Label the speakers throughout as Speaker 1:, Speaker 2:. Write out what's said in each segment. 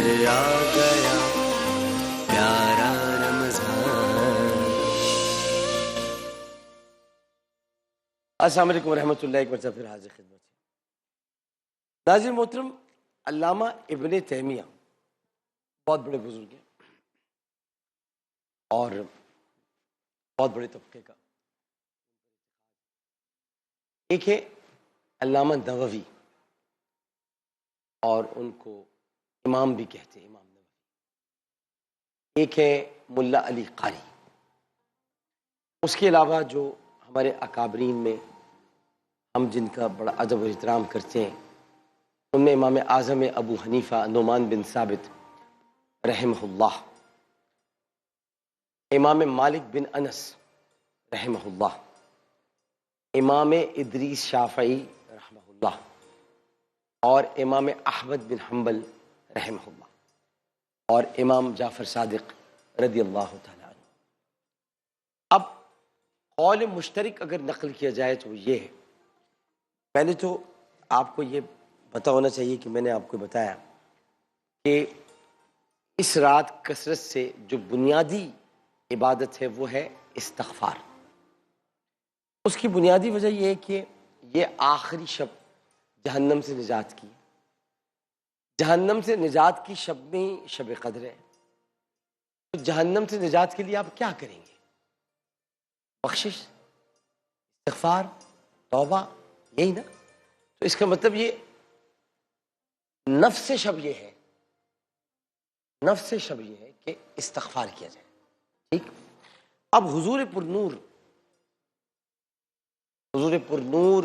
Speaker 1: پھر آ گیا پیارا رمضان۔
Speaker 2: السلام علیکم ورحمۃ اللہ، ایک مرتبہ پھر حاضر خدمت ہے۔ ناظرین محترم، علامہ ابن تیمیہ بہت بڑے بزرگ ہیں اور بہت بڑے طبقے کا۔ ایک ہے علامہ نووی، اور ان کو امام بھی کہتے ہیں، امام نووی۔ ایک ہے ملا علی قاری۔ اس کے علاوہ جو ہمارے اکابرین میں ہم جن کا بڑا ادب و احترام کرتے ہیں، ان میں امام اعظم ابو حنیفہ نعمان بن ثابت رحمہ اللہ، امام مالک بن انس رحمہ اللہ، امام ادریس شافعی رحمہ اللہ، اور امام احمد بن حنبل رحمہ اللہ، اور امام جعفر صادق رضی اللہ تعالیٰ عنہ۔ اب قول مشترک اگر نقل کیا جائے تو یہ ہے، پہلے تو آپ کو یہ پتہ ہونا چاہیے کہ میں نے آپ کو بتایا کہ اس رات کثرت سے جو بنیادی عبادت ہے وہ ہے استغفار۔ اس کی بنیادی وجہ یہ ہے کہ یہ آخری شب جہنم سے نجات کی، جہنم سے نجات کی شب میں ہی شب قدر ہے۔ تو جہنم سے نجات کے لیے آپ کیا کریں گے؟ بخشش، استغفار، توبہ، یہی نا؟ تو اس کا مطلب یہ نفس شب یہ ہے، نفس شب یہ ہے کہ استغفار کیا جائے، ٹھیک؟ اب حضور پرنور، حضور پرنور،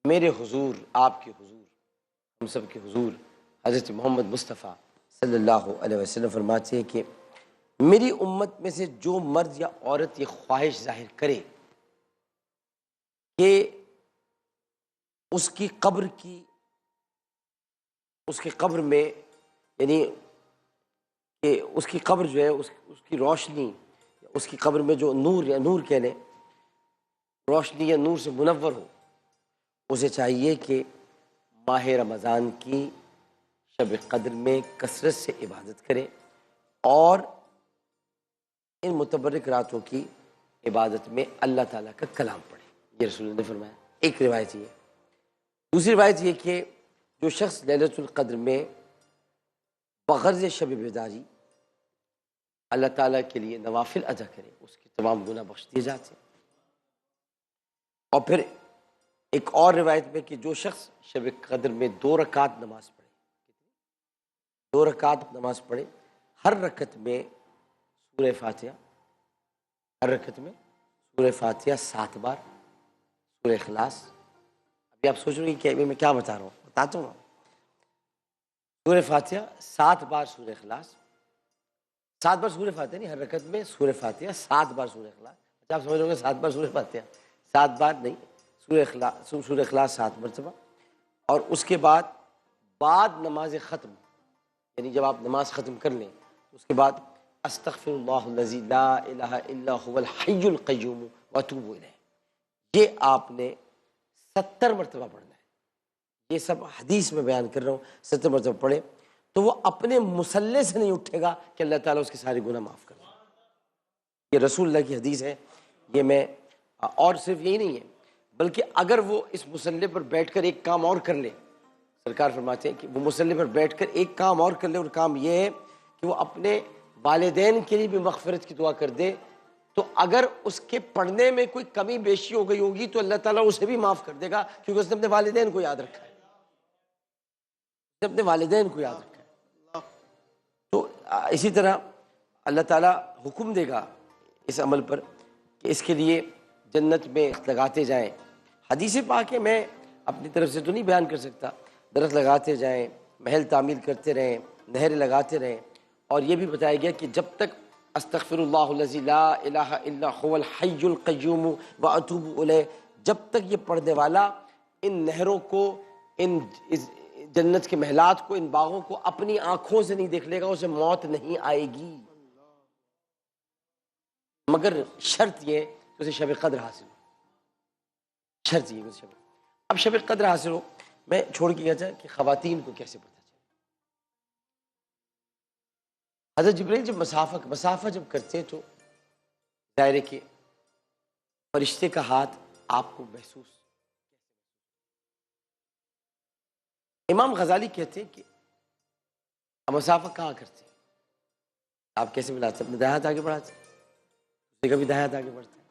Speaker 2: میرے حضور، آپ کے حضور، ہم سب کے حضور حضرت محمد مصطفیٰ صلی اللہ علیہ وسلم فرماتے ہیں کہ میری امت میں سے جو مرد یا عورت یہ خواہش ظاہر کرے کہ اس کی قبر میں، یعنی کہ اس کی قبر جو ہے اس کی روشنی، اس کی قبر میں جو نور یا نور کہہ لیں، روشنی یا نور سے منور ہو، اسے چاہیے کہ ماہ رمضان کی شب قدر میں کثرت سے عبادت کرے اور ان متبرک راتوں کی عبادت میں اللہ تعالیٰ کا کلام پڑھے۔ یہ رسول اللہ نے فرمایا، ایک روایت یہ۔ دوسری روایت یہ کہ جو شخص لیلۃ القدر میں بغرض شب بیداری اللہ تعالیٰ کے لیے نوافل ادا کرے، اس کے تمام گناہ بخش دیے جاتے ہیں۔ اور پھر ایک اور روایت میں کہ جو شخص شب قدر میں 2 رکعت نماز پڑھے، 2 رکعت نماز پڑھے، ہر رکعت میں سورہ فاتحہ، ہر رکعت میں سورہ فاتحہ 7 بار، سورہ اخلاص۔ ابھی آپ سوچ رہے ہیں کہ میں کیا بتا رہا ہوں، بتاتا ہوں۔ سورہ فاتحہ 7 بار، سورہ اخلاص 7 بار، سورہ فاتحہ نہیں، ہر رکعت میں سورہ فاتحہ 7 بار، سورہ اخلاص۔ اچھا آپ سمجھ رہے ہوں گے 7 بار سورہ فاتحہ، 7 بار نہیں، سورہ اخلاص 7 مرتبہ۔ اور اس کے بعد نماز ختم، یعنی جب آپ نماز ختم کر لیں اس کے بعد استغفر اللہ الذی لا الہ الا هو الحی القیوم واتوب الیہ، یہ آپ نے 70 مرتبہ پڑھنا ہے۔ یہ سب حدیث میں بیان کر رہا ہوں، 70 مرتبہ پڑھے تو وہ اپنے مصلے سے نہیں اٹھے گا کہ اللہ تعالیٰ اس کے سارے گناہ معاف کر دے۔ یہ رسول اللہ کی حدیث ہے، یہ میں، اور صرف یہی نہیں ہے بلکہ اگر وہ اس مصلے پر بیٹھ کر ایک کام اور کر لے، سرکار فرماتے ہیں کہ وہ مصلے پر بیٹھ کر ایک کام اور کر لے، اور کام یہ ہے کہ وہ اپنے والدین کے لیے بھی مغفرت کی دعا کر دے، تو اگر اس کے پڑھنے میں کوئی کمی بیشی ہو گئی ہوگی تو اللہ تعالیٰ اسے بھی معاف کر دے گا، کیونکہ اس نے اپنے والدین کو یاد رکھا ہے، اس نے اپنے والدین کو یاد رکھا ہے۔ تو اسی طرح اللہ تعالیٰ حکم دے گا اس عمل پر کہ اس کے لیے جنت میں لگاتے جائیں۔ حدیث پاک ہے، میں اپنی طرف سے تو نہیں بیان کر سکتا، درخت لگاتے جائیں، محل تعمیر کرتے رہیں، نہریں لگاتے رہیں، اور یہ بھی بتایا گیا کہ جب تک استغفر اللہ الذی لا الہ الا هو الحی القیوم واتوب الیہ، جب تک یہ پڑھنے والا ان نہروں کو، ان جنت کے محلات کو، ان باغوں کو اپنی آنکھوں سے نہیں دیکھ لے گا، اسے موت نہیں آئے گی، مگر شرط یہ کہ اسے شب قدر حاصل ہو، شرط یہ کہ اسے اب شب قدر حاصل ہو۔ میں چھوڑ کے گیا تھا کہ خواتین کو کیسے پتہ چلے۔ حضرت جبریل جب مسافہ جب کرتے تو ظاہر ہے کہ فرشتے کا ہاتھ آپ کو محسوس. امام غزالی کہتے ہیں کہ آپ مسافہ کہاں کرتے ہیں؟ آپ کیسے ملاتے ہیں؟ اپنے دائیں ہاتھ آگے بڑھاتے ہیں، دوسرے کا بھی دائیں ہاتھ آگے بڑھتا ہے.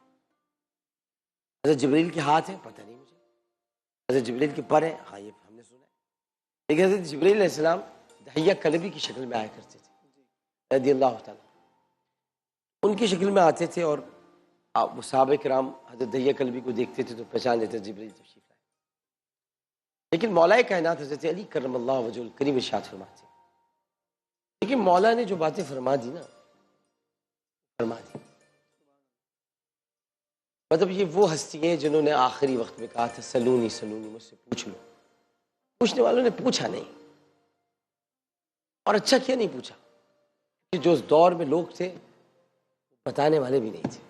Speaker 2: حضرت جبریل کے ہاتھ ہیں، پتہ نہیں مجھے. حضرت جبریل کے پر ہیں، ہاں یہ ہم نے سنا ہے. لیکن حضرت جبریل علیہ السلام دحیہ کلبی کی شکل میں آیا کرتے تھے رضی اللہ تعالیٰ. ان کی شکل میں آتے تھے اور آپ صحابہ کرام حضرت دحیہ کلبی کو دیکھتے تھے تو پہچان لیتے جبریل تشریف لائے. لیکن مولا کائنات حضرت علی کرم اللہ وجہ الکریم ارشاد فرماتے ہیں. لیکن مولا نے جو باتیں فرما دی نا، فرما دی. مطلب یہ وہ ہستی ہیں جنہوں نے آخری وقت میں کہا تھا سلونی سلونی، مجھ سے پوچھ لو. پوچھنے والوں نے پوچھا نہیں، اور اچھا کیا نہیں پوچھا، کہ جو اس دور میں لوگ تھے بتانے والے بھی نہیں تھے.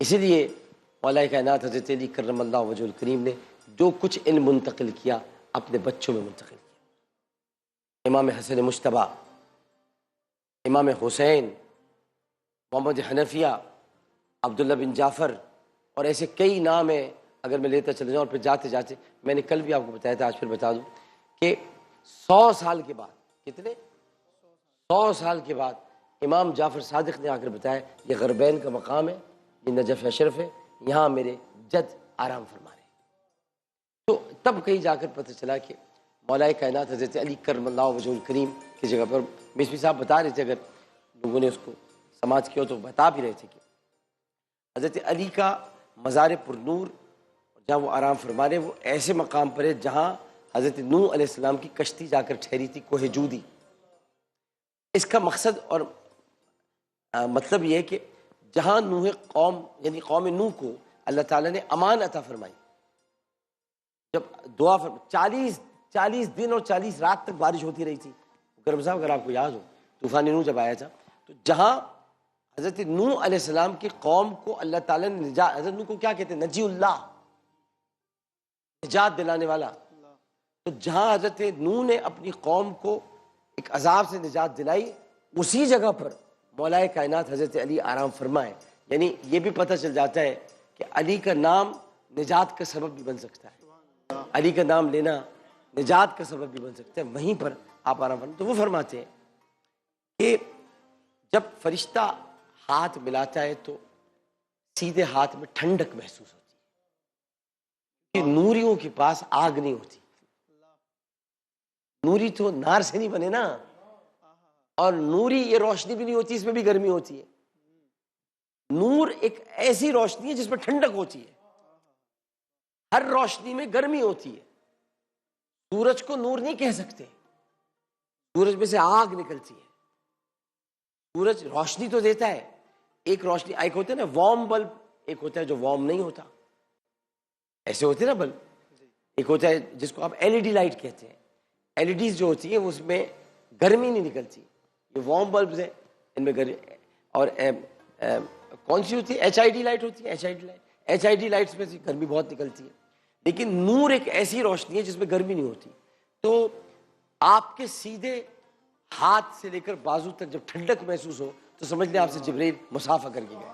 Speaker 2: اسی لیے مولا کائنات حضرت علی کرم اللہ وجہ الکریم نے جو کچھ علم منتقل کیا اپنے بچوں میں منتقل کیا. امام حسن مجتبیٰ، امام حسین، محمد حنفیہ، عبداللہ بن جعفر، اور ایسے کئی نام ہیں. اگر میں لیتا چلے جاؤں اور پھر جاتے جاتے میں نے کل بھی آپ کو بتایا تھا، آج پھر بتا دوں کہ 100 سال کے بعد، کتنے 100 سال کے بعد امام جعفر صادق نے آ کر بتایا یہ غربین کا مقام ہے، یہ نجف اشرف ہے، یہاں میرے جد آرام فرما رہے ہیں. تو تب کہیں جا کر پتہ چلا کہ مولا کائنات حضرت علی کرم اللہ وجہ الکریم کی جگہ پر. مصری صاحب بتا رہے تھے، اگر لوگوں نے اس کو سماعت کیا تو بتا بھی رہے تھے کہ حضرت علی کا مزار پر نور جہاں وہ آرام فرما رہے وہ ایسے مقام پر ہے جہاں حضرت نوح علیہ السلام کی کشتی جا کر ٹھہری تھی، کوہ جودی. اس کا مقصد اور مطلب یہ ہے کہ جہاں نوح قوم یعنی قوم نوح کو اللہ تعالیٰ نے امان عطا فرمائی، جب دعا 40 دن اور 40 رات تک بارش ہوتی رہی تھی. کرم صاحب اگر آپ کو یاد ہو طوفان نوح جب آیا تھا تو جہاں حضرت نوح علیہ السلام کی قوم کو اللہ تعالیٰ نے حضرت نوح کو کیا کہتے ہیں؟ نجی اللہ، نجات دلانے والا. تو جہاں حضرت نوح نے اپنی قوم کو ایک عذاب سے نجات دلائی، اسی جگہ پر مولا کائنات حضرت علی آرام فرمائے. یعنی یہ بھی پتہ چل جاتا ہے کہ علی کا نام نجات کا سبب بھی بن سکتا ہے، علی کا نام لینا نجات کا سبب بھی بن سکتا ہے. وہیں پر آپ آرام فرمائے. تو وہ فرماتے ہیں کہ جب فرشتہ ہاتھ ملاتا ہے تو سیدھے ہاتھ میں ٹھنڈک محسوس ہوتی ہے، کہ نوریوں کے پاس آگ نہیں ہوتی. نوری تو نار سے نہیں بنے نا، اور نوری یہ روشنی بھی نہیں ہوتی، اس میں بھی گرمی ہوتی ہے. نور ایک ایسی روشنی ہے جس میں ٹھنڈک ہوتی ہے، ہر روشنی میں گرمی ہوتی ہے. سورج کو نور نہیں کہہ سکتے، سورج میں سے آگ نکلتی ہے. سورج روشنی تو دیتا ہے، ایک روشنی ایک ہوتا ہے نا وارم بلب، ایک ہوتا ہے جو وارم نہیں ہوتا. ایسے ہوتے ہیں نا بلب، ایک ہوتا ہے جس کو آپ ایل ای ڈی لائٹ کہتے ہیں. ایل ای ڈیز جو ہوتی ہیں اس میں گرمی نہیں نکلتی. یہ وارم بلبز ہیں، ان میں گرمی. اور کون سی ہوتی ہے؟ ایچ آئی ڈی لائٹ ہوتی ہے. ایچ آئی ڈی لائٹس میں سے گرمی بہت نکلتی ہے. لیکن نور ایک ایسی روشنی ہے جس میں گرمی نہیں ہوتی. تو آپ کے سیدھے ہاتھ سے لے کر بازو تک جب ٹھنڈک محسوس ہو تو سمجھ لیں آپ سے جبریل مسافہ کر کے گئے.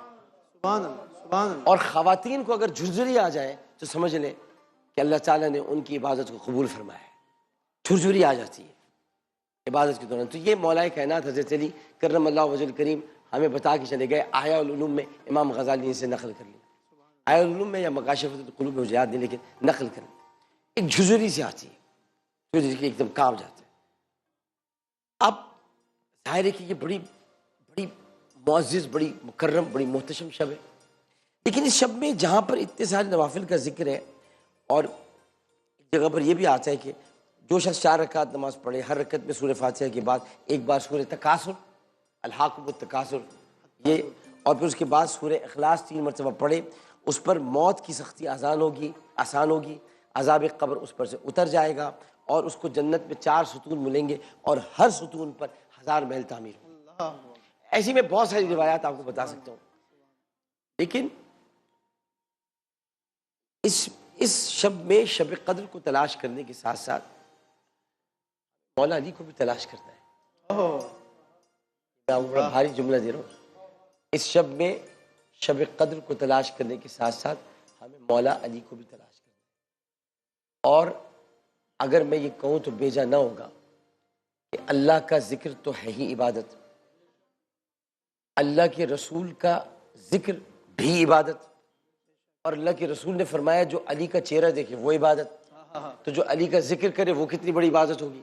Speaker 3: سبحان اللہ، سبحان اللہ.
Speaker 2: اور خواتین کو اگر جھرجھری آ جائے تو سمجھ لیں کہ اللہ تعالیٰ نے ان کی عبادت کو قبول فرمایا ہے. جھرجھری آ جاتی ہے عبادت کے دوران. تو یہ مولا کائنات حضرت علی کرم اللہ وجہ الکریم ہمیں بتا کے چلے گئے. احیاء العلوم میں امام غزالی نے اسے نقل کر لی. احیاء العلوم میں یا مکاشفۃ القلوب میں مجھے یاد نہیں لیکن نقل کر لی. ایک جھرجھری سے آتی ہے، جھرجھری ایک دم کانپ جاتا ہے. اب ظاہر ہے کہ یہ بڑی معزز، بڑی مکرم، بڑی محتشم شب ہے. لیکن اس شب میں جہاں پر اتنے سارے نوافل کا ذکر ہے، اور ایک جگہ پر یہ بھی آتا ہے کہ جو شخص 4 رکعت نماز پڑھے، ہر رکعت میں سورہ فاتحہ کے بعد ایک بار سورہ تکاثر، الحاقم التکاثر، یہ، اور پھر اس کے بعد سورہ اخلاص 3 مرتبہ پڑھے، اس پر موت کی سختی آسان ہوگی، عذاب قبر اس پر سے اتر جائے گا، اور اس کو جنت میں 4 ستون ملیں گے اور ہر ستون پر 1000 محل تعمیر ہوں. ایسی میں بہت ساری روایات آپ کو بتا سکتا ہوں. لیکن اس شب میں شب قدر کو تلاش کرنے کے ساتھ ساتھ مولا علی کو بھی تلاش کرنا ہے. میں آپ کو بڑا بھاری جملہ دے رہا ہوں. اس شب میں شب قدر کو تلاش کرنے کے ساتھ ساتھ ہمیں مولا علی کو بھی تلاش کرنا ہے. اور اگر میں یہ کہوں تو بیجا نہ ہوگا کہ اللہ کا ذکر تو ہے ہی عبادت، اللہ کے رسول کا ذکر بھی عبادت، اور اللہ کے رسول نے فرمایا جو علی کا چہرہ دیکھے وہ عبادت. تو جو علی کا ذکر کرے وہ کتنی بڑی عبادت ہوگی.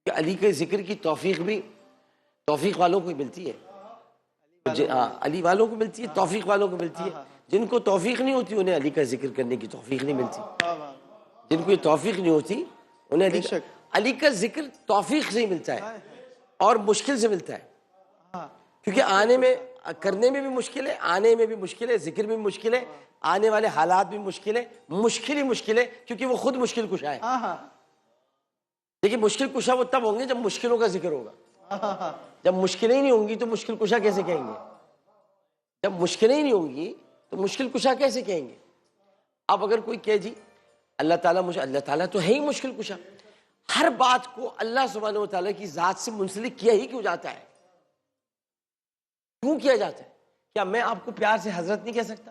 Speaker 2: کہ علی کے ذکر کی توفیق بھی توفیق والوں کو ہی ملتی ہے. علی والوں کو ملتی ہے، توفیق والوں کو ملتی ہے. جن کو توفیق نہیں ہوتی انہیں علی کا ذکر کرنے کی توفیق نہیں ملتی. جن کو یہ توفیق نہیں ہوتی انہیں علی کا ذکر توفیق سے ہی ملتا ہے اور مشکل سے ملتا ہے. کیونکہ آنے میں کرنے میں بھی مشکل ہے، آنے میں بھی مشکل ہے، ذکر بھی مشکل ہے، آنے والے حالات بھی مشکل ہے، مشکل ہی مشکل ہے کیونکہ وہ خود مشکل کشا ہے. لیکن مشکل کشا وہ تب ہوں گے جب مشکلوں کا ذکر ہوگا. جب مشکلیں ہی نہیں ہوں گی تو مشکل کشا کیسے کہیں گے؟ جب مشکلیں ہی نہیں ہوں گی تو مشکل کشا کیسے کہیں گے؟ اب اگر کوئی کہے جی اللہ تعالیٰ اللہ تعالیٰ تو ہے ہی مشکل کشا، ہر بات کو اللہ سبحانہ و تعالیٰ کی ذات سے منسلک کیا ہی کیوں جاتا ہے؟ کیوں کیا جاتا ہے؟ کیا میں آپ کو پیار سے حضرت نہیں کہہ سکتا؟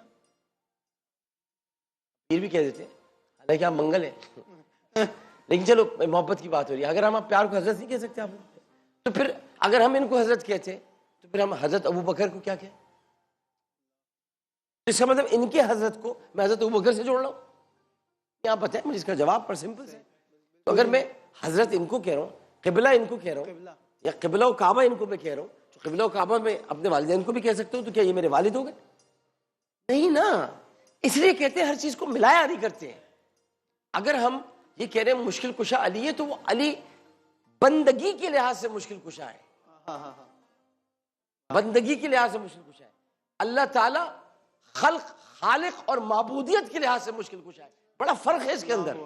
Speaker 2: پھر بھی کہہ دیتے ہیں حالانکہ آپ منگل ہیں. لیکن چلو محبت کی بات ہو رہی ہے، اگر ہم پیار کو حضرت نہیں کہہ سکتے آپ تو پھر اگر ہم ان کو حضرت کہتے تو پھر ہم حضرت ابو بکر کو کیا کہیں؟ اس کا مطلب ان کے حضرت کو میں حضرت ابو بکر سے جوڑ رہا ہوں. یہاں پتہ ہے مجھے اس کا جواب پر سمپل ہے. تو اگر میں حضرت ان کو کہہ رہا ہوں، قبلہ ان کو کہہ رہا ہوں، یا قبلہ و کعبہ ان کو میں کہہ رہا ہوں، تو قبلہ و کعبہ میں اپنے والدین کو بھی کہہ سکتا ہوں، تو کیا یہ میرے والد ہو گئے؟ نہیں نا. اس لیے کہتے ہیں ہر چیز کو ملایا نہیں کرتے ہیں. اگر ہم یہ کہہ رہے ہیں مشکل کشا علی ہے تو وہ علی بندگی کے لحاظ سے مشکل کشا ہے، بندگی کے لحاظ سے مشکل کشا ہے. اللہ تعالیٰ خالق اور معبودیت کے لحاظ سے مشکل کشا ہے. بڑا فرق ہے اس کے اندر،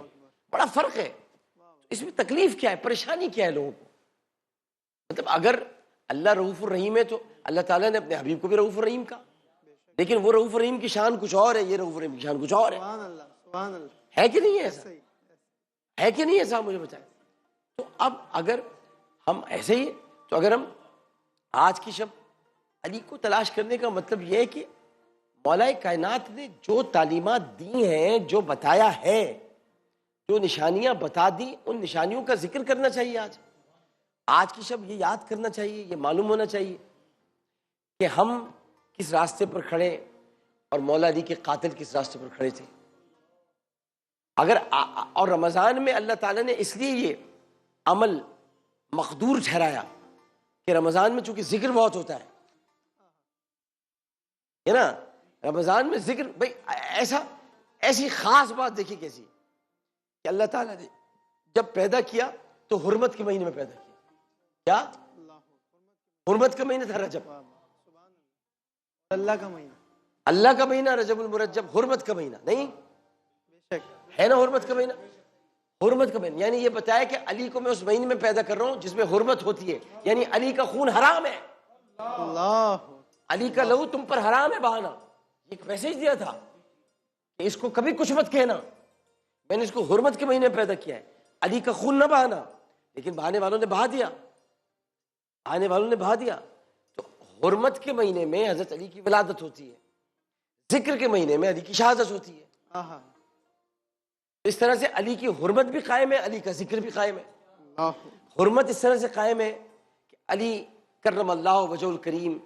Speaker 2: بڑا فرق ہے. اس میں تکلیف کیا ہے، پریشانی کیا ہے لوگوں کو؟ مطلب اگر اللہ رؤوف الرحیم ہے تو اللہ تعالیٰ نے اپنے حبیب کو بھی رؤوف الرحیم کہا، لیکن وہ رؤوف الرحیم کی شان کچھ اور ہے، یہ رؤوف الرحیم کی شان کچھ اور ہے. ہے کہ نہیں ہے ایسا؟ ہے کہ نہیں ایسا؟ مجھے بتائیں. تو اب اگر ہم ایسے ہی تو اگر ہم آج کی شب علی کو تلاش کرنے کا مطلب یہ ہے کہ مولا کائنات نے جو تعلیمات دی ہیں، جو بتایا ہے، جو نشانیاں بتا دی، ان نشانیوں کا ذکر کرنا چاہیے. آج کی شب یہ یاد کرنا چاہیے، یہ معلوم ہونا چاہیے کہ ہم کس راستے پر کھڑے اور مولا علی کے قاتل کس راستے پر کھڑے تھے. اگر اور رمضان میں اللہ تعالیٰ نے اس لیے یہ عمل مقدور ٹھہرایا کہ رمضان میں چونکہ ذکر بہت ہوتا ہے نا، رمضان میں ذکر بھائی ایسی خاص بات دیکھی کیسی کہ اللہ تعالیٰ نے جب پیدا کیا تو حرمت کے مہینے میں پیدا کیا. کیا حرمت کا مہینہ تھا رجب،
Speaker 3: اللہ کا مہینہ،
Speaker 2: اللہ کا مہینہ رجب المرجب، حرمت کا مہینہ نہیں ہے نا؟ حرمت کا مہینہ، حرمت کا مہینہ یعنی یہ بتایا کہ علی کو میں اس مہینے میں پیدا کر رہا ہوں جس میں حرمت ہوتی ہے، یعنی علی کا خون حرام ہے، علی کا لہو تم پر حرام ہے بہانا. ایک میسج دیا تھا کہ اس کو کبھی کچھ مت کہنا، میں نے اس کو حرمت کے مہینے میں پیدا کیا ہے، علی کا خون نہ بہانا. لیکن بہانے والوں نے بہا دیا، بہانے والوں نے بہا دیا. تو حرمت کے مہینے میں حضرت علی کی ولادت ہوتی ہے، ذکر کے مہینے میں علی کی شہادت ہوتی ہے. اس طرح سے علی کی حرمت بھی قائم ہے، علی کا ذکر بھی قائم ہے. حرمت اس طرح سے قائم ہے کہ علی کرم اللہ وجہ الکریم،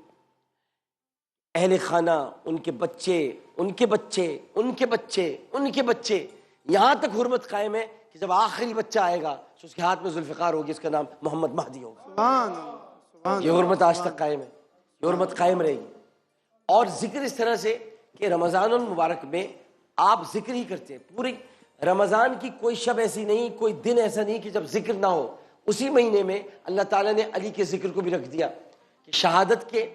Speaker 2: اہل خانہ، ان کے بچے، ان کے بچے، ان کے بچے، ان کے بچے، یہاں تک حرمت قائم ہے کہ جب آخری بچہ آئے گا تو اس کے ہاتھ میں ذوالفقار ہوگی، اس کا نام محمد مہدی ہوگا. یہ حرمت آج تک قائم ہے، یہ حرمت قائم رہے گی. اور ذکر اس طرح سے کہ رمضان المبارک میں آپ ذکر ہی کرتے ہیں. پوری رمضان کی کوئی شب ایسی نہیں، کوئی دن ایسا نہیں کہ جب ذکر نہ ہو. اسی مہینے میں اللہ تعالیٰ نے علی کے ذکر کو بھی رکھ دیا کہ شہادت کے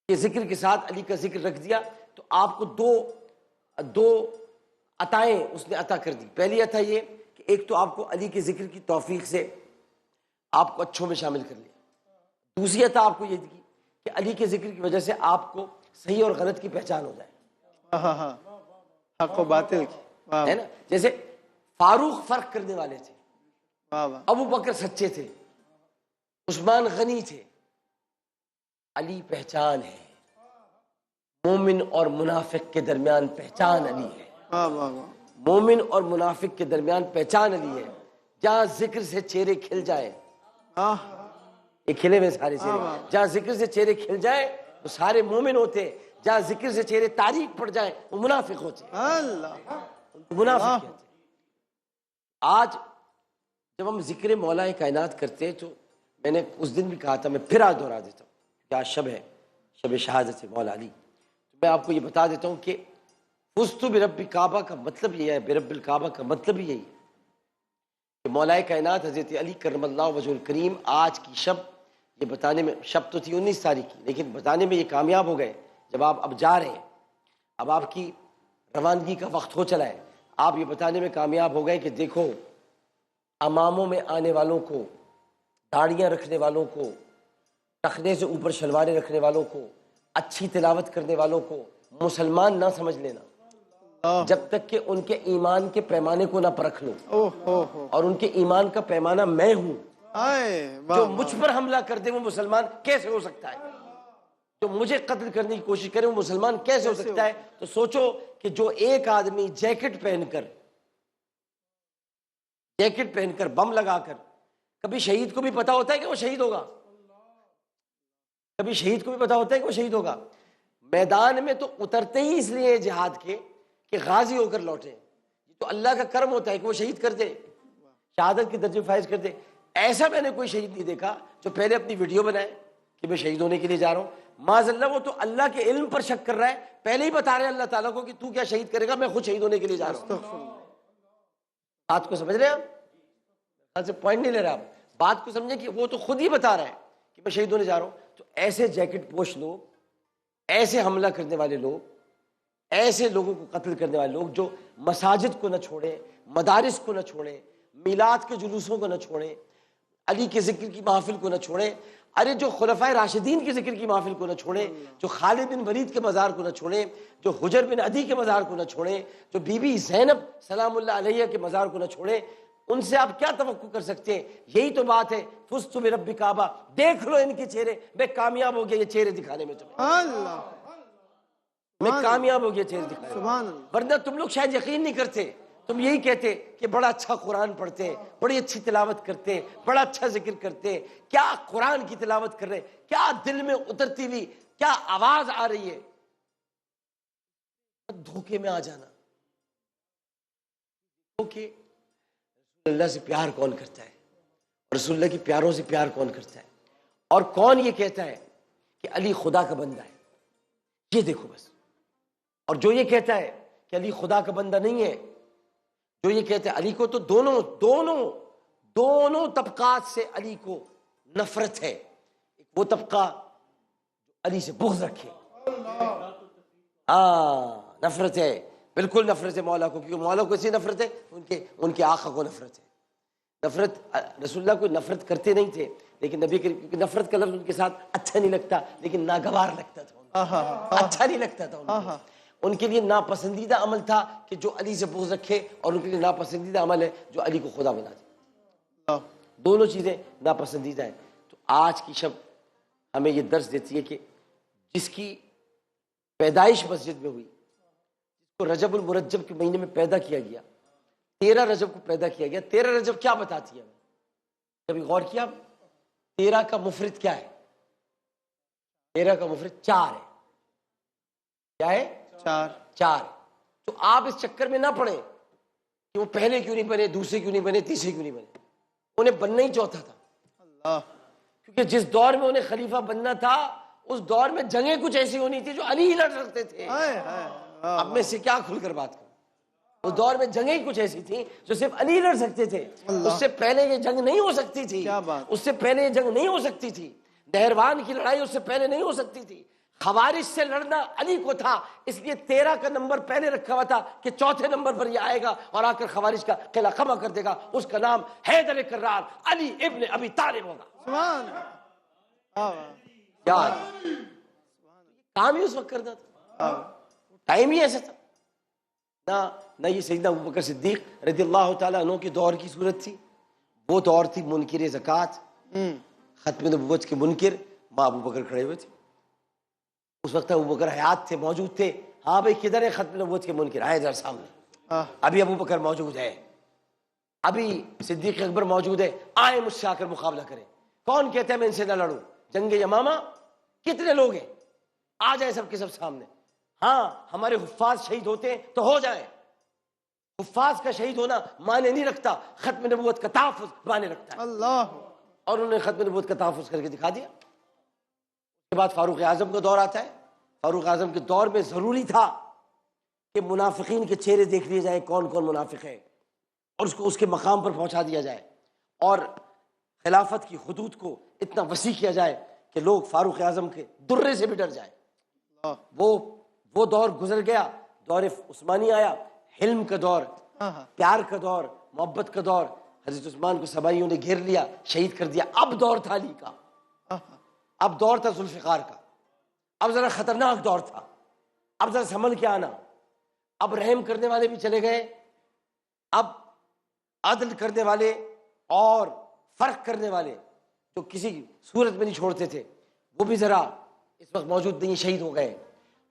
Speaker 2: ذکر کے ساتھ علی کا ذکر رکھ دیا. تو آپ کو دو عطائیں اس نے عطا کر دی. پہلی عطا یہ کہ ایک تو آپ کو علی کے ذکر کی توفیق سے آپ کو اچھوں میں شامل کر لیا. دوسری عطا آپ کو یہ دی کہ علی کے ذکر کی وجہ سے آپ کو صحیح اور غلط کی پہچان ہو جائے،
Speaker 3: حق و باطل کی،
Speaker 2: ہے نا. جیسے فاروق فرق کرنے والے تھے، ابو بکر سچے تھے، عثمان غنی تھے، علی پہچان ہے، مومن اور منافق کے درمیان پہچان علی ہے،
Speaker 3: واہ واہ واہ
Speaker 2: مومن اور منافق کے درمیان پہچان علی ہے، جہاں ذکر سے چہرے کھل جائیں،
Speaker 3: آہ
Speaker 2: یہ کھلے ہوئے سارے چہرے، جہاں ذکر سے چہرے کھل جائیں وہ سارے مومن ہوتے ہیں، جہاں ذکر سے چہرے تاریک پڑ جائیں وہ منافق ہوتے ہیں،
Speaker 3: اللہ
Speaker 2: منافق کہتے ہیں۔ آج جب ہم ذکر مولا کائنات کرتے ہیں تو میں نے اس دن بھی کہا تھا، میں پھر آج دہرا دیتا ہوں کہ آج شب ہے، شب شہادت ہے مولا علی۔ تو میں آپ کو یہ بتا دیتا ہوں کہ فزت برب کعبہ کا مطلب یہ ہے، برب الکعبہ کا مطلب یہی ہے کہ مولا کائنات حضرت علی کرم اللہ وجہ الکریم آج کی شب، یہ بتانے میں، شب تو تھی 19 تاریخ کی، لیکن بتانے میں یہ کامیاب ہو گئے جب آپ اب جا رہے ہیں، اب آپ کی روانگی کا وقت ہو چلا ہے، آپ یہ بتانے میں کامیاب ہو گئے کہ دیکھو اماموں میں آنے والوں کو، داڑیاں رکھنے والوں کو، ٹخنے سے اوپر شلواریں رکھنے والوں کو، اچھی تلاوت کرنے والوں کو مسلمان نہ سمجھ لینا جب تک کہ ان کے ایمان کے پیمانے کو نہ پرکھ لو،
Speaker 3: اوہ ہو
Speaker 2: اور ان کے ایمان کا پیمانہ میں ہوں،
Speaker 3: آئے
Speaker 2: جو
Speaker 3: واہ
Speaker 2: مجھ پر حملہ کر دے وہ مسلمان کیسے ہو سکتا ہے، جو مجھے قتل کرنے کی کوشش کرے وہ مسلمان کیسے ہو سکتا ہے۔ تو سوچو کہ جو ایک آدمی جیکٹ پہن کر بم لگا کر، کبھی شہید کو بھی پتا ہوتا ہے کہ وہ شہید ہوگا، کبھی شہید کو بھی پتا ہوتا ہے کہ وہ شہید ہوگا، میدان میں تو اترتے ہی اس لیے جہاد کے کہ غازی ہو کر لوٹے، تو اللہ کا کرم ہوتا ہے کہ وہ شہید کر دے، شہادت کے درجے فائز کر دے۔ ایسا میں نے کوئی شہید نہیں دیکھا جو پہلے اپنی ویڈیو بنائے کہ میں شہید ہونے کے لیے جا رہا ہوں، معاذ اللہ وہ تو اللہ کے علم پر شک کر رہا ہے، پہلے ہی بتا رہے ہیں اللہ تعالیٰ کو کہ تو کیا شہید کرے گا، میں خود شہید ہونے کے لیے جا رہا ہوں۔ بات کو سمجھ رہے ہیں آپ؟ سے پوائنٹ نہیں لے رہا آپ، بات کو سمجھیں کہ وہ تو خود ہی بتا رہا ہے کہ میں شہید ہونے جا رہا ہوں۔ تو ایسے جیکٹ پوش لوگ، ایسے حملہ کرنے والے لوگ، ایسے لوگوں کو قتل کرنے والے لوگ جو مساجد کو نہ چھوڑیں، مدارس کو نہ چھوڑیں، میلاد کے جلوسوں کو نہ چھوڑیں، علی کے ذکر کی محفل کو نہ چھوڑیں، ارے جو خلفائے راشدین کے ذکر کی محفل کو نہ چھوڑیں، جو خالد بن ولید کے مزار کو نہ چھوڑیں، جو حجر بن عدی کے مزار کو نہ چھوڑیں، جو بی بی زینب سلام اللہ علیہ کے مزار کو نہ چھوڑیں، ان سے آپ کیا توقع کر سکتے ہیں؟ یہی تو بات ہے، فزت برب کعبہ، دیکھ لو ان کے چہرے، میں کامیاب ہو گیا یہ چہرے دکھانے میں تمہیں،
Speaker 3: اللہ
Speaker 2: میں کامیاب ہو گیا چہرے دکھانے میں،
Speaker 3: سبحان اللہ
Speaker 2: ورنہ تم لوگ شاید یقین نہیں کرتے، تم یہی کہتے کہ بڑا اچھا قرآن پڑھتے ہیں، بڑی اچھی تلاوت کرتے ہیں، بڑا اچھا ذکر کرتے ہیں، کیا قرآن کی تلاوت کر رہے ہیں، کیا دل میں اترتی ہوئی کیا آواز آ رہی ہے، دھوکے میں آ جانا۔ کہ رسول اللہ سے پیار کون کرتا ہے، رسول اللہ کی پیاروں سے پیار کون کرتا ہے، اور کون یہ کہتا ہے کہ علی خدا کا بندہ ہے، یہ دیکھو بس، اور جو یہ کہتا ہے کہ علی خدا کا بندہ نہیں ہے، جو یہ کہتے ہیں علی کو تو دونوں طبقات سے علی کو نفرت ہے، وہ طبقہ جو علی سے بغض رکھے، نفرت ہے، بالکل نفرت ہے مولا کو، کیونکہ مولا کو اسی نفرت ہے، ان کے آقا کو نفرت ہے، نفرت رسول اللہ کو نفرت کرتے نہیں تھے، لیکن نبی کریم، کیونکہ نفرت کا لفظ ان کے ساتھ اچھا نہیں لگتا، لیکن ناگوار لگتا تھا، اچھا نہیں لگتا تھا ان کے لیے ناپسندیدہ عمل تھا کہ جو علی سے بغض رکھے، اور ان کے لیے ناپسندیدہ عمل ہے جو علی کو خدا بنا دے، دونوں چیزیں ناپسندیدہ ہیں۔ تو آج کی شب ہمیں یہ درس دیتی ہے کہ جس کی پیدائش مسجد میں ہوئی، جس کو رجب المرجب کے مہینے میں پیدا کیا گیا، 13 رجب کو پیدا کیا گیا، 13 رجب کیا بتاتی ہے ہمیں؟ کبھی غور کیا؟ 13 کا مفرد کیا ہے؟ 13 کا مفرد 4 ہے، کیا ہے؟ 4۔ تو آپ اس چکر میں نہ پڑیں کہ وہ پہلے کیوں نہیں بنے، دوسرے کیوں نہیں بنے، تیسرے کیوں نہیں بنے، انہیں بننا ہی چوتھا تھا،
Speaker 3: اللہ
Speaker 2: کیونکہ جس دور میں انہیں خلیفہ بننا تھا اس دور میں جنگیں کچھ ایسی ہونی تھی جو علی ہی لڑ سکتے تھے۔ اب میں سے کیا کھل کر بات کروں، اس دور میں جنگیں کچھ ایسی تھیں جو صرف علی لڑ سکتے تھے، اس سے پہلے یہ جنگ نہیں ہو سکتی تھی، اس سے پہلے یہ جنگ نہیں ہو سکتی تھی، نہروان کی لڑائی اس سے پہلے نہیں ہو سکتی تھی، خوارج سے لڑنا علی کو تھا، اس لیے 13 کا نمبر پہلے رکھا ہوا تھا کہ چوتھے نمبر پر یہ آئے گا اور آ کر خوارج کا قلعہ خما کر دے گا، اس کا نام حیدر کرار علی ابن ابی طالب ہوگا۔
Speaker 3: سبحان
Speaker 2: یار کام ہی اس وقت کرنا تھا، ٹائم ہی ایسا تھا، نہ یہ سیدنا ابوبکر صدیق رضی اللہ تعالیٰ عنہ کے دور کی صورت تھی، وہ دور تھی منکر زکوٰۃ، ختم نبوت کے منکر ماں ابو بکر کھڑے ہوئے تھے. اس وقت ابو بکر حیات تھے, موجود تھے. ہاں بھائی کدھر ہے ختم نبوت کے منکر, آئے ذرا سامنے. ابھی ابو بکر موجود ہے, ابھی صدیق اکبر موجود ہے, آئے مجھ سے آ کر مقابلہ کریں. کون کہتا ہے میں ان سے نہ لڑوں؟ جنگ یمامہ کتنے لوگ ہیں, آ جائیں سب کے سب سامنے. ہاں ہمارے حفاظ شہید ہوتے ہیں تو ہو جائیں, حفاظ کا شہید ہونا معنی نہیں رکھتا, ختم نبوت کا تحفظ معنی رکھتا ہے.
Speaker 3: اللہ.
Speaker 2: اور انہوں نے ختم نبوت کا تحفظ کر کے دکھا دیا. اس کے بعد فاروق اعظم کا دور آتا ہے. فاروق اعظم کے دور میں ضروری تھا کہ منافقین کے چہرے دیکھ لیے جائیں, کون کون منافق ہے, اور اس کو اس کے مقام پر پہنچا دیا جائے, اور خلافت کی حدود کو اتنا وسیع کیا جائے کہ لوگ فاروق اعظم کے درے سے بھی ڈر جائیں. وہ دور گزر گیا, دور عثمانی آیا, حلم کا دور, پیار کا دور, محبت کا دور. حضرت عثمان کو سبائیوں نے گھیر لیا, شہید کر دیا. اب دور تھا علی کا, اب دور تھا ذوالفقار کا. اب ذرا خطرناک دور تھا, اب ذرا سنبھل کے آنا. اب رحم کرنے والے بھی چلے گئے, اب عدل کرنے والے اور فرق کرنے والے جو کسی صورت میں نہیں چھوڑتے تھے وہ بھی ذرا اس وقت موجود نہیں, شہید ہو گئے.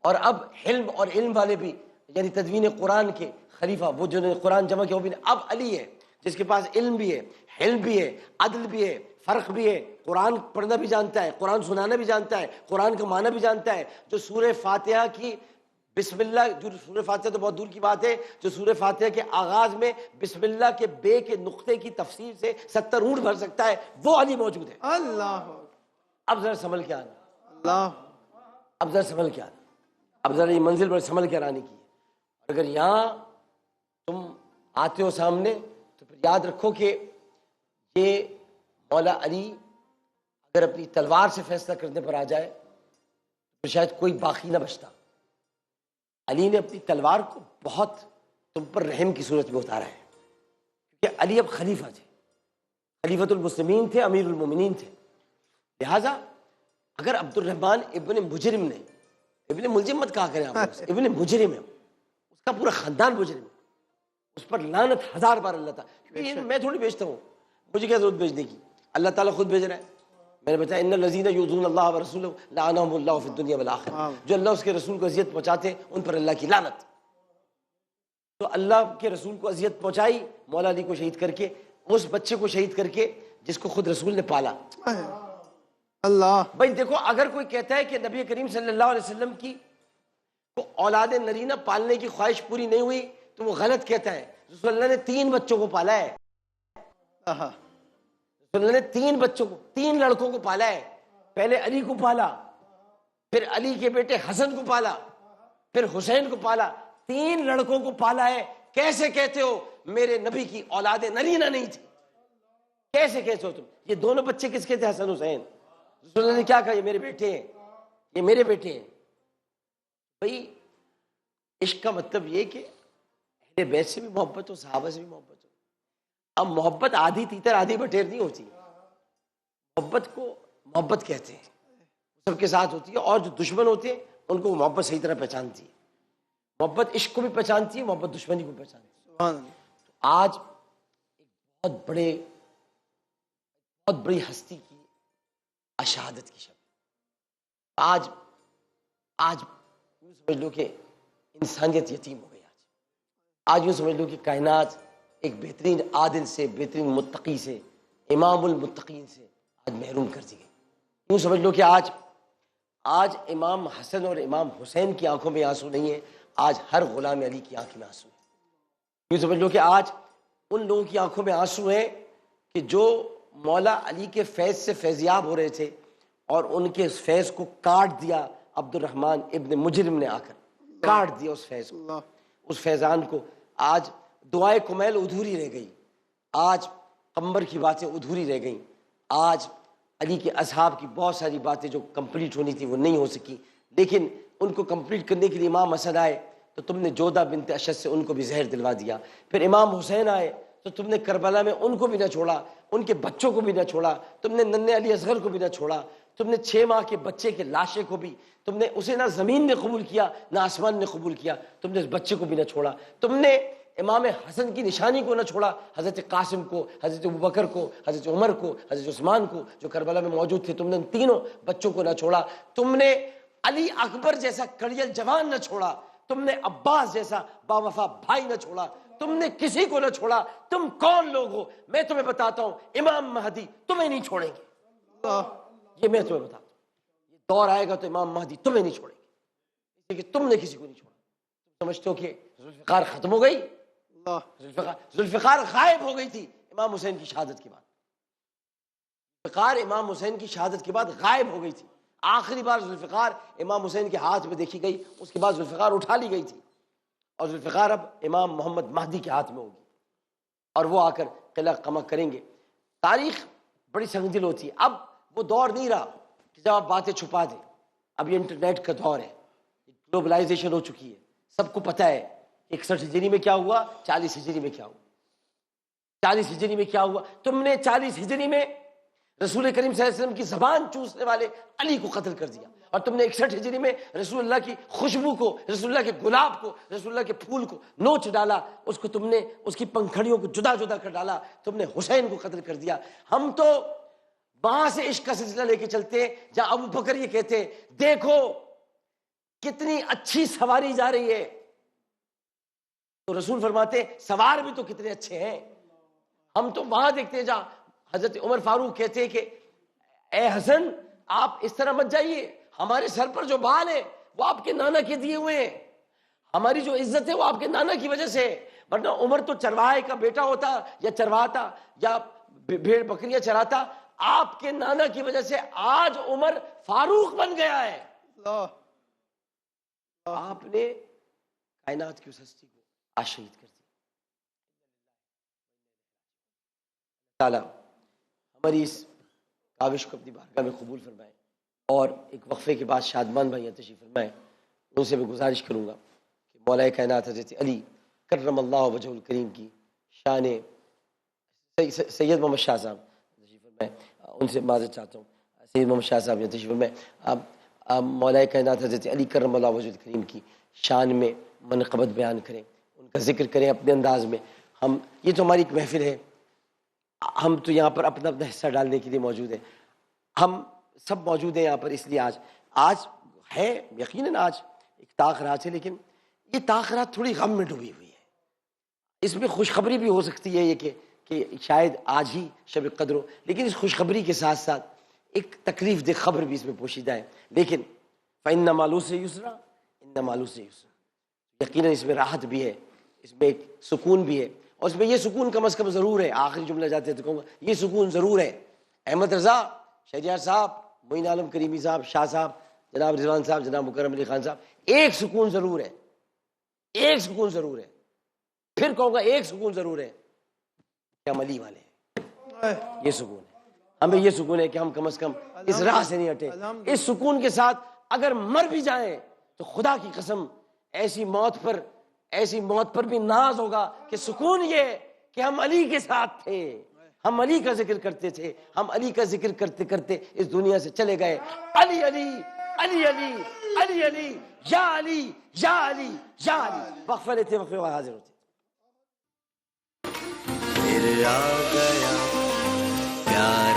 Speaker 2: اور اب حلم اور علم والے بھی, یعنی تدوین قرآن کے خلیفہ, وہ جنہوں نے قرآن جمع کیا, وہ بھی اب علی ہے جس کے پاس علم بھی ہے, حلم بھی ہے, عدل بھی ہے, فرق بھی ہے. قرآن پڑھنا بھی جانتا ہے, قرآن سنانا بھی جانتا ہے, قرآن کا معنی بھی جانتا ہے. جو سورہ فاتحہ کی بسم اللہ, جو سورہ فاتحہ تو بہت دور کی بات ہے, جو سورہ فاتحہ کے آغاز میں بسم اللہ کے بے کے نقطے کی تفسیر سے 70 اونٹ بھر سکتا ہے, وہ علی موجود ہے.
Speaker 3: اللہ.
Speaker 2: اب ذرا سنبھل کے آنا,
Speaker 3: اللہ.
Speaker 2: اب ذرا سنبھل کے آنا, اب ذرا یہ منزل پر سنبھل کے آنے کی ہے. اگر یہاں تم آتے ہو سامنے تو پھر یاد رکھو کہ یہ مولا علی اگر اپنی تلوار سے فیصلہ کرنے پر آ جائے تو شاید کوئی باقی نہ بچتا. علی نے اپنی تلوار کو بہت تم پر رحم کی صورت میں اتارا ہے, کیونکہ علی اب خلیفہ تھے, خلیفۃ المسلمین تھے, امیر المومنین تھے. لہٰذا اگر عبد الرحمن ابن مجرم نے, ابن ملزم مت کہا کریں آپ, ابن مجرم ہے, اس کا پورا خاندان مجرم ہے, اس پر لعنت 1000 بار اللہ تعالیٰ, کیونکہ یہ میں تھوڑی بھیجتا ہوں, مجھے کیا ضرورت بھیجنے کی, اللہ تعالیٰ خود بھیج رہا ہے. میں نے بتایا ان الذین یؤذون اللہ ورسولہ لعنہم اللہ فی الدنیا والآخرہ, جو اللہ اس کے رسول کو اذیت پہنچاتے ہیں ان پر اللہ کی لعنت. تو اللہ کے رسول کو اذیت پہنچائی مولا علی کو شہید کر کے, اس بچے کو شہید کر کے جس کو خود رسول نے پالا.
Speaker 3: اللہ.
Speaker 2: بھائی دیکھو, اگر کوئی کہتا ہے کہ نبی کریم صلی اللہ علیہ وسلم کی کو اولاد نرینہ پالنے کی خواہش پوری نہیں ہوئی تو وہ غلط کہتا ہے. رسول اللہ نے 3 بچوں کو پالا ہے, رسول اللہ نے 3 بچوں کو, 3 لڑکوں کو پالا ہے. پہلے علی کو پالا, پھر علی کے بیٹے حسن کو پالا, پھر حسین کو پالا. 3 لڑکوں کو پالا ہے. کیسے کہتے ہو میرے نبی کی اولاد نرینہ نہیں تھی؟ کیسے کہتے ہو تم؟ یہ دونوں بچے کس کے تھے؟ حسن حسین. رسول اللہ نے کیا کہا؟ یہ میرے بیٹے ہیں, یہ میرے بیٹے ہیں. بھائی عشق کا مطلب یہ کہ اہل بیت سے بھی محبت ہو, صحابہ سے بھی محبت ہو. اب محبت آدھی تیتر آدھی بٹیر نہیں ہوتی, محبت کو محبت کہتے ہیں, سب کے ساتھ ہوتی ہے. اور جو دشمن ہوتے ہیں ان کو محبت صحیح طرح پہچانتی ہے. محبت عشق کو بھی پہچانتی ہے, محبت دشمنی کو پہچانتی ہے. تو آج ایک بہت بڑی ہستی کی اشہادت کی شب. آج یوں سمجھ لو کہ انسانیت یتیم ہو گئی. آج یوں سمجھ لو کہ کائنات ایک بہترین عادل سے, بہترین متقی سے, امام المتقین سے آج محروم کر دی گئی. یوں سمجھ لو کہ آج امام حسن اور امام حسین کی آنکھوں میں آنسو نہیں ہے, آج ہر غلام علی کی آنکھ میں آنسو ہے. یوں سمجھ لو کہ آج ان لوگوں کی آنکھوں میں آنسو ہیں کہ جو مولا علی کے فیض سے فیضیاب ہو رہے تھے اور ان کے اس فیض کو کاٹ دیا عبد الرحمن ابن مجرم نے, آ کر کاٹ دیا اس فیض کو, اس فیضان کو. آج دعائے کمیل ادھوری رہ گئی, آج قمبر کی باتیں ادھوری رہ گئیں, آج علی کے اصحاب کی بہت ساری باتیں جو کمپلیٹ ہونی تھی وہ نہیں ہو سکی. لیکن ان کو کمپلیٹ کرنے کے لیے امام حسن آئے تو تم نے جودہ بنت اشد سے ان کو بھی زہر دلوا دیا. پھر امام حسین آئے تو تم نے کربلا میں ان کو بھی نہ چھوڑا, ان کے بچوں کو بھی نہ چھوڑا, تم نے ننھے علی اصغر کو بھی نہ چھوڑا, تم نے 6 ماہ کے بچے کے لاشے کو بھی, تم نے اسے نہ زمین نے قبول کیا نہ آسمان نے قبول کیا, تم نے اس بچے کو بھی نہ چھوڑا. تم نے امام حسن کی نشانی کو نہ چھوڑا، حضرت قاسم کو، حضرت ابوبکر کو، حضرت عمر کو، حضرت عثمان کو جو کربلا میں موجود تھے، تم نے ان تینوں بچوں کو نہ چھوڑا، تم نے علی اکبر جیسا کڑیل جوان نہ چھوڑا، تم نے عباس جیسا باوفا بھائی نہ چھوڑا، تم نے کسی کو نہ چھوڑا۔ تم کون لوگ ہو؟ میں تمہیں بتاتا ہوں، امام مہدی تمہیں نہیں چھوڑیں گے، یہ میں تمہیں بتاتا ہوں، یہ دور آئے گا تو امام مہدی تمہیں نہیں چھوڑیں گے، اس لیے کہ تم نے کسی کو نہیں چھوڑا۔ تم سمجھتے ہو کہ ذوالفقار ختم ہو گئی؟ ذوالفقار غائب ہو گئی تھی امام حسین کی شہادت کے بعد، ذوالفقار امام حسین کی شہادت کے بعد غائب ہو گئی تھی، آخری بار ذوالفقار امام حسین کے ہاتھ میں دیکھی گئی، اس کے بعد ذوالفقار اٹھا لی گئی تھی، اور ذوالفقار اب امام محمد مہدی کے ہاتھ میں ہوگی، اور وہ آ کر قلعہ قمع کریں گے۔ تاریخ بڑی سنگ دل ہوتی ہے، اب وہ دور نہیں رہا کہ جب آپ باتیں چھپا دیں، اب یہ انٹرنیٹ کا دور ہے، گلوبلائزیشن ہو چکی ہے، سب کو پتہ ہے 61 ہجری میں کیا ہوا، 40 ہجری میں کیا ہوا، 40 ہجری میں کیا ہوا۔ تم نے 40 ہجری میں رسول کریم صلی اللہ علیہ وسلم کی زبان چوسنے والے علی کو قتل کر دیا، اور تم نے 61 ہجری میں رسول اللہ کی خوشبو کو، رسول اللہ کے گلاب کو، رسول اللہ کے پھول کو نوچ ڈالا، اس کو تم نے اس کی پنکھڑیوں کو جدا جدا کر ڈالا، تم نے حسین کو قتل کر دیا۔ ہم تو وہاں سے عشق کا سلسلہ لے کے چلتے ہیں جہاں ابو بکر یہ کہتے ہیں، دیکھو کتنی اچھی سواری جا رہی ہے، تو رسول فرماتے ہیں سوار بھی تو کتنے اچھے ہیں۔ ہم تو وہاں دیکھتے ہیں جہاں حضرت عمر فاروق کہتے ہیں کہ اے حسن آپ اس طرح مت جائیے، ہمارے سر پر جو بال ہے وہ آپ کے نانا کے دیے ہوئے ہیں، ہماری جو عزت ہے وہ آپ کے نانا کی وجہ سے ہے، ورنہ عمر تو چرواہے کا بیٹا ہوتا یا چرواتا یا بھیڑ بکریاں چراتا، آپ کے نانا کی وجہ سے آج عمر فاروق بن گیا ہے۔ آپ نے کائنات کی اس ہستی کو آج شہید کر دیا۔ تعالیٰ ہماری اس کاوش کو اپنی بارگاہ میں قبول فرمائے، اور ایک وقفے کے بعد شادمان بھائی تشریف فرمائے، ان سے میں گزارش کروں گا کہ مولا کائنات حضرت علی کرم اللہ وجہ الکریم کی شان، سید محمد شاہ صاحب تشریف فرمائے، ان سے معذرت چاہتا ہوں، سید محمد شاہ صاحب تشریف فرمائے، آپ مولا کائنات حضرت علی کرم اللہ وجہ الکریم کی شان میں منقبت بیان کریں، ان کا ذکر کریں اپنے انداز میں۔ ہم یہ تو ہماری ایک محفل ہے، ہم تو یہاں پر اپنا اپنا حصہ ڈالنے کے لیے موجود ہیں، ہم سب موجود ہیں یہاں پر، اس لیے آج ہے یقیناً آج ایک تاخرات ہے، لیکن یہ تاخرات تھوڑی غم میں ڈوبی ہوئی ہے، اس میں خوشخبری بھی ہو سکتی ہے یہ کہ شاید آج ہی شب قدر ہو، لیکن اس خوشخبری کے ساتھ ساتھ ایک تکلیف دہ خبر بھی اس میں پوشیدہ ہے، لیکن فَإِنَّ مَعَ الْعُسْرِ يُسْرًا إِنَّ مَعَ الْعُسْرِ يُسْرًا، یقیناً اس میں راحت بھی ہے، اس میں ایک سکون بھی ہے، اور اس میں یہ سکون کم از کم ضرور ہے، آخری جملہ جاتے ہیں تو کہوں گا یہ سکون ضرور ہے۔ احمد رضا شہریار صاحب، معین عالم کریمی صاحب، شاہ صاحب، جناب رضوان صاحب، جناب مکرم علی خان صاحب، ایک سکون ضرور ہے، ایک سکون ضرور ہے، پھر کہوں گا ایک سکون ضرور ہے کہ ہم علی والے ہیں، یہ سکون ہے، ہمیں یہ سکون ہے کہ ہم کم از کم اس راہ سے نہیں ہٹے۔ اس سکون کے ساتھ اگر مر بھی جائیں تو خدا کی قسم ایسی موت پر بھی ناز ہوگا کہ سکون یہ کہ ہم علی کے ساتھ تھے، ہم علی کا ذکر کرتے تھے، ہم علی کا ذکر کرتے کرتے اس دنیا سے چلے گئے۔ علی علی علی علی علی علی یا علی یا علی یا علی۔ وقفہ لیتے وقفے بعد حاضر ہوتے۔
Speaker 1: پھر آ گیا پیار